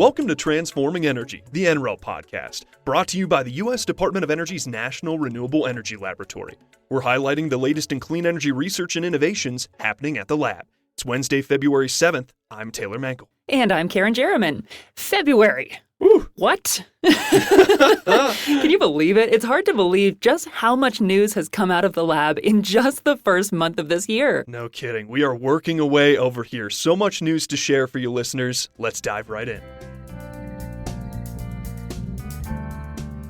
Welcome to Transforming Energy, the NREL podcast, brought to you by the U.S. Department of Energy's National Renewable Energy Laboratory. We're highlighting the latest in clean energy research and innovations happening at the lab. It's Wednesday, February 7th. I'm Taylor Mankel. And I'm Karen Jerriman. February. Woo. What? Can you believe it? It's hard to believe just how much news has come out of the lab in just the first month of this year. No kidding. We are working away over here. So much news to share for you listeners. Let's dive right in.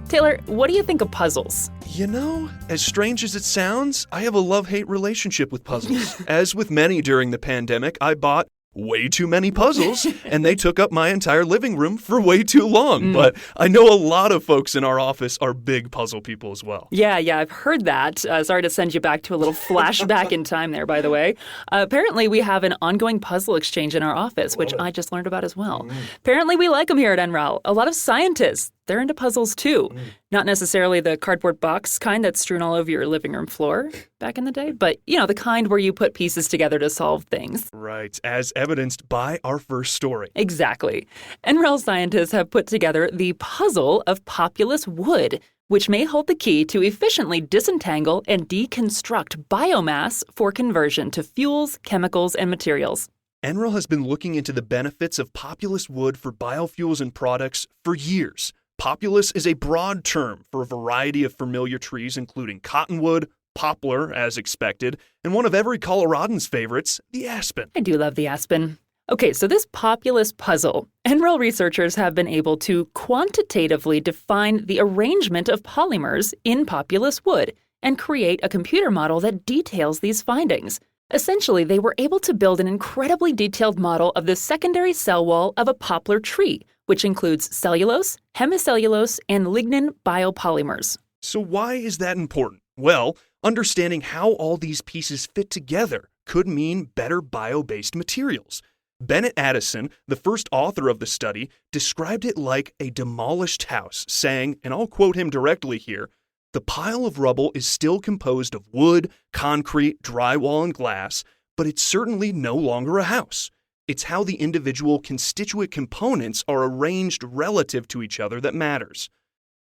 Taylor, what do you think of puzzles? You know, as strange as it sounds, I have a love-hate relationship with puzzles. As with many during the pandemic, I bought way too many puzzles, and they took up my entire living room for way too long. But I know a lot of folks in our office are big puzzle people as well. Yeah, I've heard that. Sorry to send you back to a little flashback in time there, by the way. Apparently, we have an ongoing puzzle exchange in our office, which I just learned about as well. Apparently, we like them here at NREL. A lot of scientists, they're into puzzles too. Not necessarily the cardboard box kind that's strewn all over your living room floor back in the day, but, you know, the kind where you put pieces together to solve things. Right, as evidenced by our first story. Exactly. NREL scientists have put together the puzzle of populous wood, which may hold the key to efficiently disentangle and deconstruct biomass for conversion to fuels, chemicals, and materials. NREL has been looking into the benefits of populous wood for biofuels and products for years. Populous is a broad term for a variety of familiar trees, including cottonwood, poplar, as expected, and one of every Coloradan's favorites, the aspen. I do love the aspen. Okay, so this populous puzzle, NREL researchers have been able to quantitatively define the arrangement of polymers in populous wood and create a computer model that details these findings. Essentially, they were able to build an incredibly detailed model of the secondary cell wall of a poplar tree, which includes cellulose, hemicellulose, and lignin biopolymers. So why is that important? Well, understanding how all these pieces fit together could mean better bio-based materials. Bennett Addison, the first author of the study, described it like a demolished house, saying, and I'll quote him directly here, "The pile of rubble is still composed of wood, concrete, drywall, and glass, but it's certainly no longer a house. It's how the individual constituent components are arranged relative to each other that matters.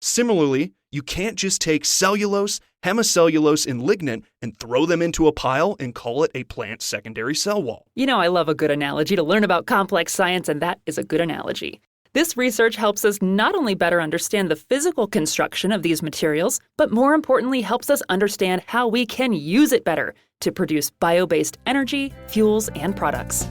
Similarly, you can't just take cellulose, hemicellulose, and lignin and throw them into a pile and call it a plant's secondary cell wall." You know, I love a good analogy to learn about complex science, and that is a good analogy. This research helps us not only better understand the physical construction of these materials, but more importantly helps us understand how we can use it better to produce bio-based energy, fuels, and products.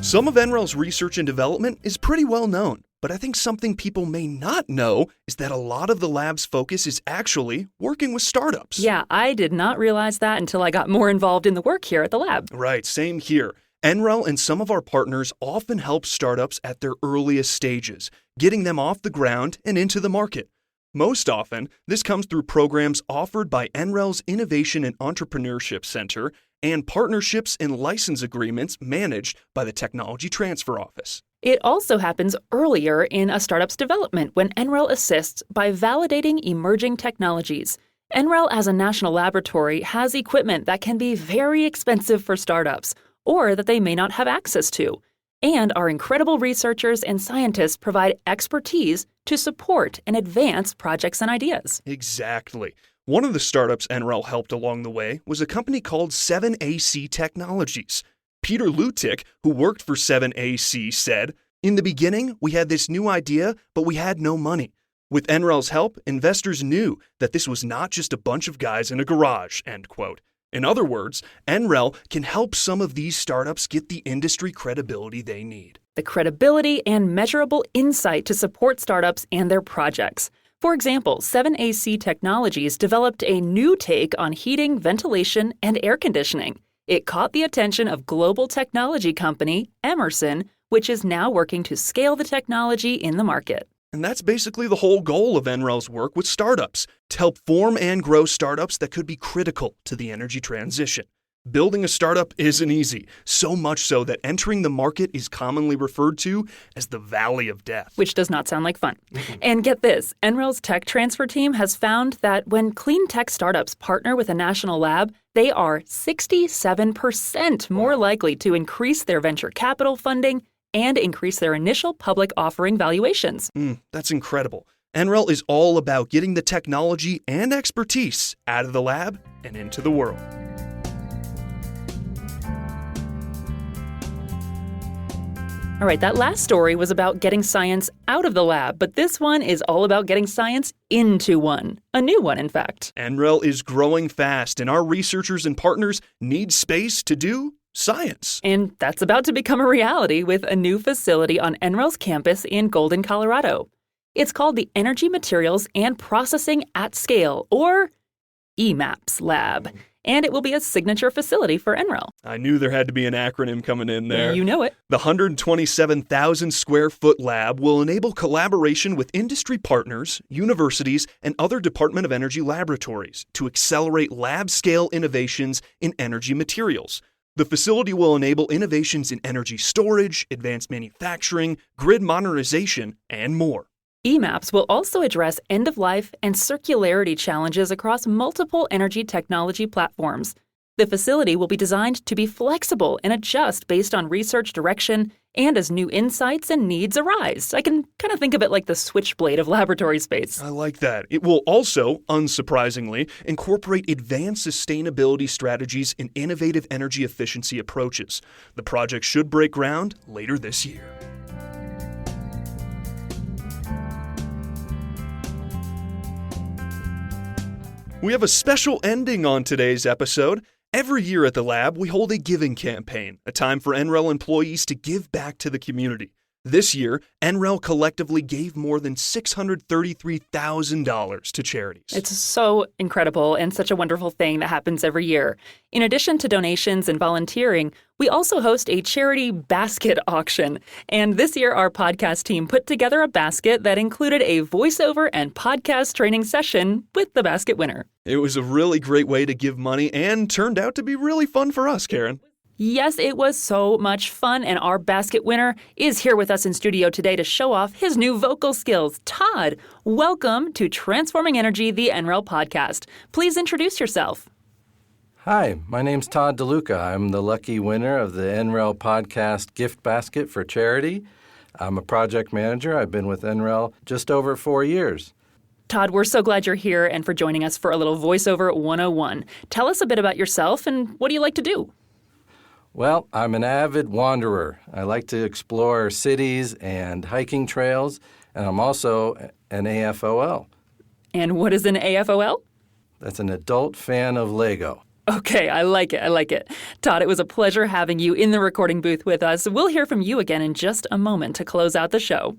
Some of NREL's research and development is pretty well known, but I think something people may not know is that a lot of the lab's focus is actually working with startups. Yeah, I did not realize that until I got more involved in the work here at the lab. Right, same here. NREL and some of our partners often help startups at their earliest stages, getting them off the ground and into the market. Most often, this comes through programs offered by NREL's Innovation and Entrepreneurship Center and partnerships and license agreements managed by the Technology Transfer Office. It also happens earlier in a startup's development when NREL assists by validating emerging technologies. NREL as a national laboratory has equipment that can be very expensive for startups or that they may not have access to. And our incredible researchers and scientists provide expertise to support and advance projects and ideas. Exactly. One of the startups NREL helped along the way was a company called 7AC Technologies. Peter Lutic, who worked for 7AC, said, "In the beginning, we had this new idea, but we had no money. With NREL's help, investors knew that this was not just a bunch of guys in a garage," end quote. In other words, NREL can help some of these startups get the industry credibility they need. The credibility and measurable insight to support startups and their projects. For example, 7AC Technologies developed a new take on heating, ventilation, and air conditioning. It caught the attention of global technology company Emerson, which is now working to scale the technology in the market. And that's basically the whole goal of NREL's work with startups, to help form and grow startups that could be critical to the energy transition. Building a startup isn't easy, so much so that entering the market is commonly referred to as the Valley of Death. Which does not sound like fun. And get this, NREL's tech transfer team has found that when clean tech startups partner with a national lab, they are 67% more likely to increase their venture capital funding and increase their initial public offering valuations. That's incredible. NREL is all about getting the technology and expertise out of the lab and into the world. All right, that last story was about getting science out of the lab, but this one is all about getting science into one. A new one, in fact. NREL is growing fast, and our researchers and partners need space to do science. And that's about to become a reality with a new facility on NREL's campus in Golden, Colorado. It's called the Energy Materials and Processing at Scale, or EMAPS Lab. And it will be a signature facility for NREL. I knew there had to be an acronym coming in there. You know it. The 127,000 square foot lab will enable collaboration with industry partners, universities, and other Department of Energy laboratories to accelerate lab-scale innovations in energy materials. The facility will enable innovations in energy storage, advanced manufacturing, grid modernization, and more. EMAPS will also address end-of-life and circularity challenges across multiple energy technology platforms. The facility will be designed to be flexible and adjust based on research direction and as new insights and needs arise. I can kind of think of it like the switchblade of laboratory space. I like that. It will also, unsurprisingly, incorporate advanced sustainability strategies and innovative energy efficiency approaches. The project should break ground later this year. We have a special ending on today's episode. Every year at the lab, we hold a giving campaign, a time for NREL employees to give back to the community. This year, NREL collectively gave more than $633,000 to charities. It's so incredible and such a wonderful thing that happens every year. In addition to donations and volunteering, we also host a charity basket auction. And this year, our podcast team put together a basket that included a voiceover and podcast training session with the basket winner. It was a really great way to give money and turned out to be really fun for us, Karen. Yes, it was so much fun, and our basket winner is here with us in studio today to show off his new vocal skills. Todd, welcome to Transforming Energy, the NREL podcast. Please introduce yourself. Hi, my name's Todd DeLuca. I'm the lucky winner of the NREL podcast gift basket for charity. I'm a project manager. I've been with NREL just over 4 years. Todd, we're so glad you're here and for joining us for a little voiceover 101. Tell us a bit about yourself and what do you like to do? Well, I'm an avid wanderer. I like to explore cities and hiking trails, and I'm also an AFOL. And what is an AFOL? That's an adult fan of Lego. Okay, I like it. Todd, it was a pleasure having you in the recording booth with us. We'll hear from you again in just a moment to close out the show.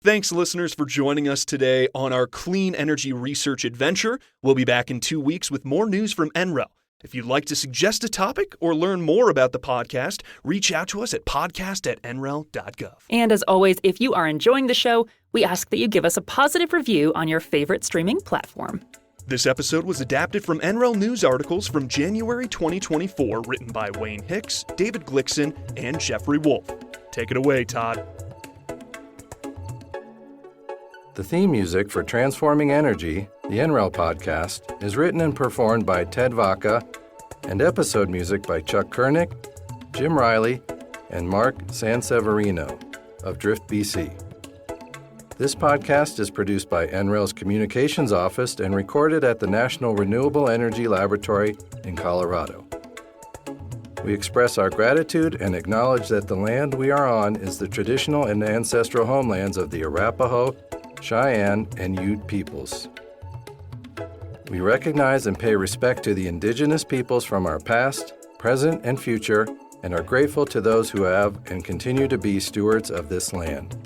Thanks, listeners, for joining us today on our clean energy research adventure. We'll be back in 2 weeks with more news from NREL. If you'd like to suggest a topic or learn more about the podcast, reach out to us at podcast@nrel.gov. And as always, if you are enjoying the show, we ask that you give us a positive review on your favorite streaming platform. This episode was adapted from NREL news articles from January 2024, written by Wayne Hicks, David Glickson, and Jeffrey Wolf. Take it away, Todd. The theme music for Transforming Energy, the NREL podcast, is written and performed by Ted Vaca, and episode music by Chuck Kernick, Jim Riley, and Mark Sanseverino of Drift BC. This podcast is produced by NREL's Communications Office and recorded at the National Renewable Energy Laboratory in Colorado. We express our gratitude and acknowledge that the land we are on is the traditional and ancestral homelands of the Arapaho, Cheyenne, and Ute peoples. We recognize and pay respect to the indigenous peoples from our past, present, and future, and are grateful to those who have and continue to be stewards of this land.